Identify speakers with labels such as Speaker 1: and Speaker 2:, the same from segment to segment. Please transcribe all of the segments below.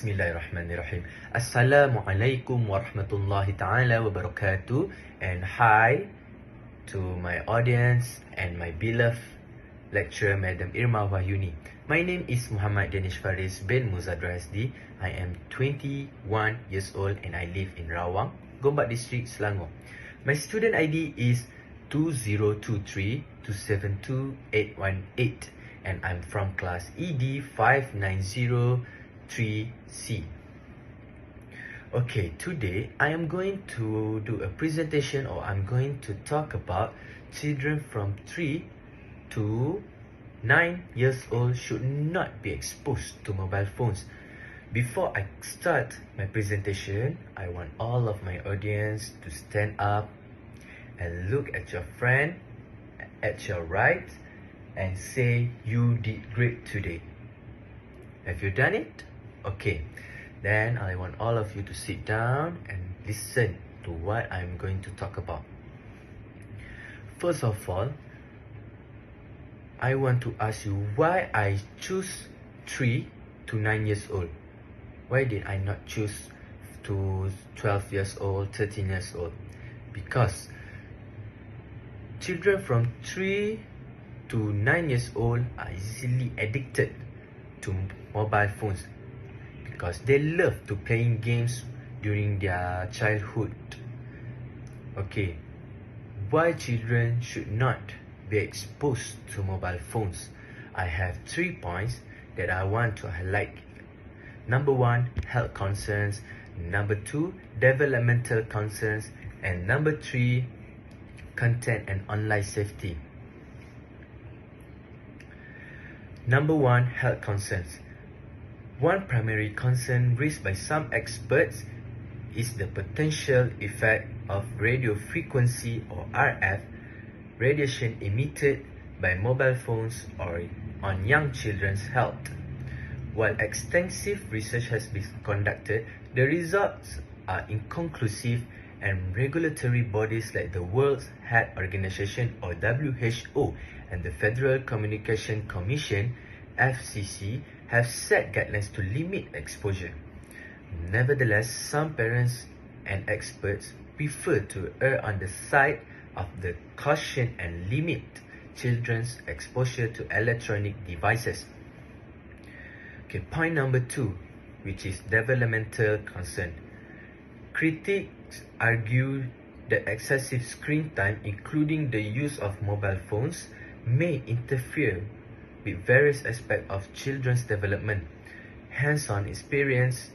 Speaker 1: Bismillahirrahmanirrahim. Assalamualaikum warahmatullahi ta'ala wabarakatuh. And hi to my audience and my beloved lecturer, Madam Irma Wahyuni. My name is Muhammad Danish Faris bin Muzadra SD. I am 21 years old and I live in Rawang, Gombak District, Selangor. My student ID is 2023272818 and I'm from class ED590-3C. Okay, today I am going to do a presentation, or I'm going to talk about children from 3 to 9 years old should not be exposed to mobile phones. Before I start my presentation, I want all of my audience to stand up and look at your friend at your right and say, "You did great today." Have you done it? Okay. Then I want all of you to sit down and listen to what I'm going to talk about. First of all, I want to ask you why I choose 3 to 9 years old. Why did I not choose to 12 years old, 13 years old? Because children from 3 to 9 years old are easily addicted to mobile phones because they love to playing games during their childhood. Okay, why children should not be exposed to mobile phones? I have 3 points that I want to highlight. Number 1, health concerns. Number 2, developmental concerns. And number 3, content and online safety. Number 1, health concerns. One primary concern raised by some experts is the potential effect of radio frequency, or RF, radiation emitted by mobile phones or on young children's health. While extensive research has been conducted, the results are inconclusive, and regulatory bodies like the World Health Organization, or WHO, and the Federal Communication Commission, FCC, have set guidelines to limit exposure. Nevertheless, some parents and experts prefer to err on the side of the caution and limit children's exposure to electronic devices. Okay, point number 2, which is developmental concern. Critics argue that excessive screen time, including the use of mobile phones, may interfere with various aspects of children's development. Hands-on experience,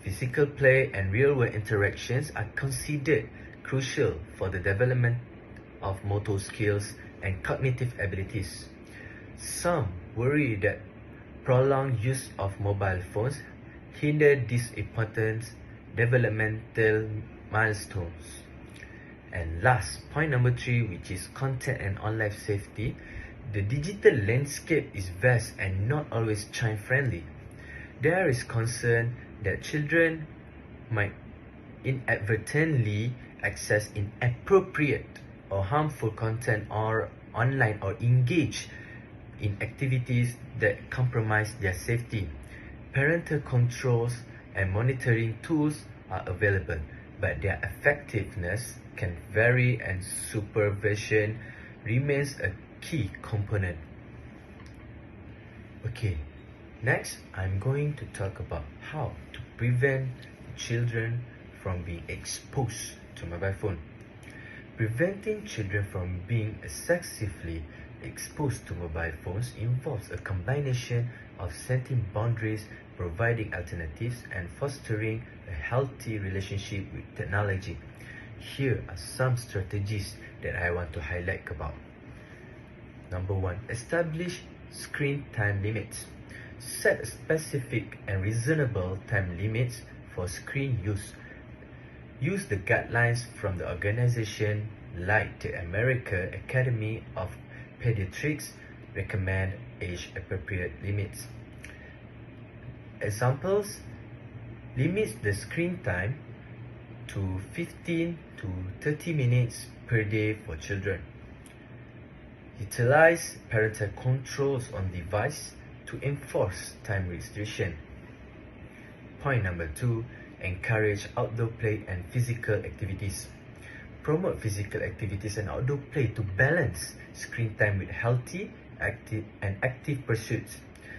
Speaker 1: physical play, and real-world interactions are considered crucial for the development of motor skills and cognitive abilities. Some worry that prolonged use of mobile phones hinder these important developmental milestones. And last, point number 3, which is content and online safety. The digital landscape is vast and not always child-friendly. There is concern that children might inadvertently access inappropriate or harmful content or online, or engage in activities that compromise their safety. Parental controls and monitoring tools are available, but their effectiveness can vary, and supervision remains a key component. Okay, next I'm going to talk about how to prevent children from being exposed to mobile phone. Preventing children from being excessively exposed to mobile phones involves a combination of setting boundaries, providing alternatives, and fostering a healthy relationship with technology. Here are some strategies that I want to highlight about. Number 1, establish screen time limits. Set specific and reasonable time limits for screen use. Use the guidelines from the organization like the American Academy of Pediatrics recommend age-appropriate limits. Examples: limits the screen time to 15 to 30 minutes per day for children. Utilize parental controls on device to enforce time restriction. Point number 2, encourage outdoor play and physical activities. Promote physical activities and outdoor play to balance screen time with healthy, active pursuits,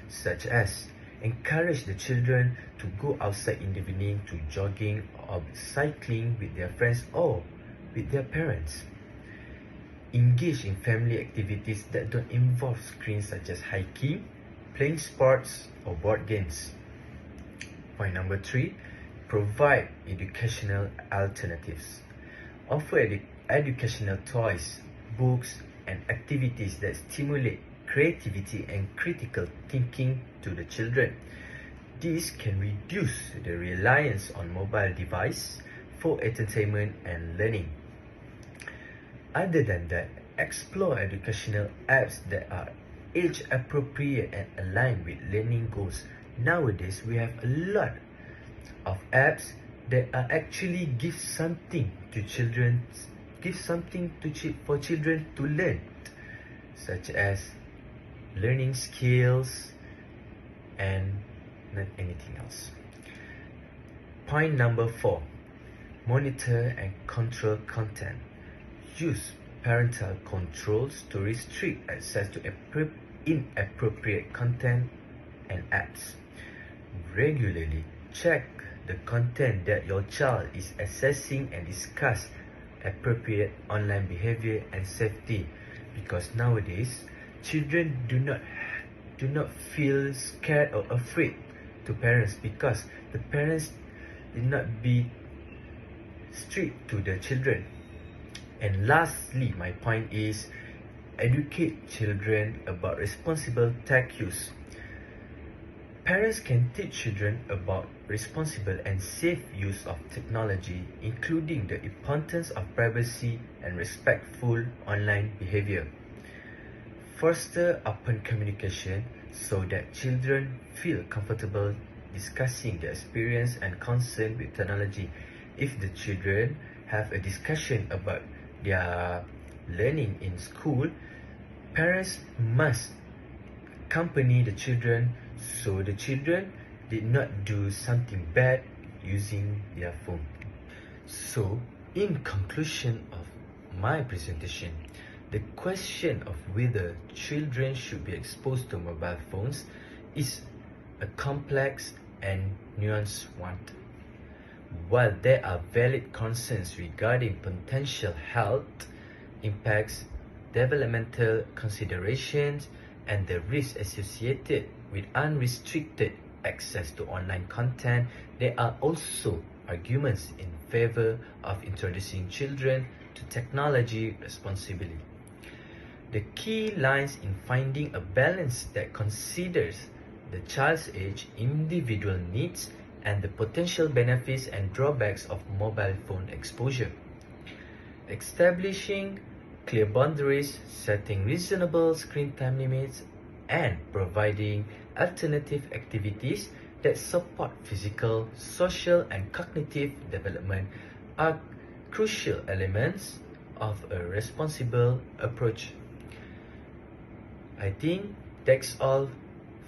Speaker 1: such as encourage the children to go outside in the evening to jogging or cycling with their friends or with their parents. Engage in family activities that don't involve screens, such as hiking, playing sports, or board games. Point number 3, provide educational alternatives. Offer educational toys, books, and activities that stimulate creativity and critical thinking to the children. This can reduce the reliance on mobile device for entertainment and learning. Other than that, explore educational apps that are age appropriate and aligned with learning goals. Nowadays, we have a lot of apps that are actually give something to children, for children to learn, such as learning skills and not anything else. Point number 4, monitor and control content. Use parental controls to restrict access to inappropriate content and apps. Regularly check the content that your child is accessing and discuss appropriate online behavior and safety, because nowadays children do not feel scared or afraid to parents, because the parents did not be strict to the children. And lastly, my point is educate children about responsible tech use. Parents can teach children about responsible and safe use of technology, including the importance of privacy and respectful online behavior. Foster open communication so that children feel comfortable discussing their experience and concern with technology. If the children have a discussion about their learning in school, parents must accompany the children so the children did not do something bad using their phone. So, in conclusion of my presentation, the question of whether children should be exposed to mobile phones is a complex and nuanced one. While there are valid concerns regarding potential health impacts, developmental considerations, and the risks associated with unrestricted access to online content, there are also arguments in favor of introducing children to technology responsibly. The key lies in finding a balance that considers the child's age, individual needs, and the potential benefits and drawbacks of mobile phone exposure. Establishing clear boundaries, setting reasonable screen time limits, and providing alternative activities that support physical, social, and cognitive development are crucial elements of a responsible approach. I think that's all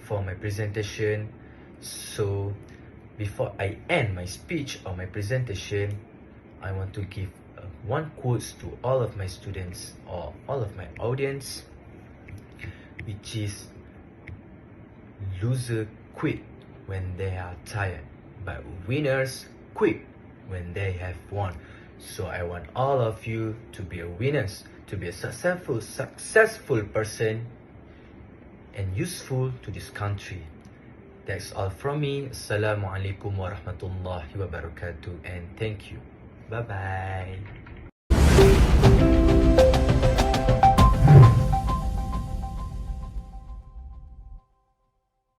Speaker 1: for my presentation. So, before I end my speech or my presentation, I want to give one quote to all of my students or all of my audience, which is, losers quit when they are tired, but winners quit when they have won. So I want all of you to be winners, to be a successful person and useful to this country. That's all from me. Assalamualaikum warahmatullahi wabarakatuh, and thank you. Bye bye.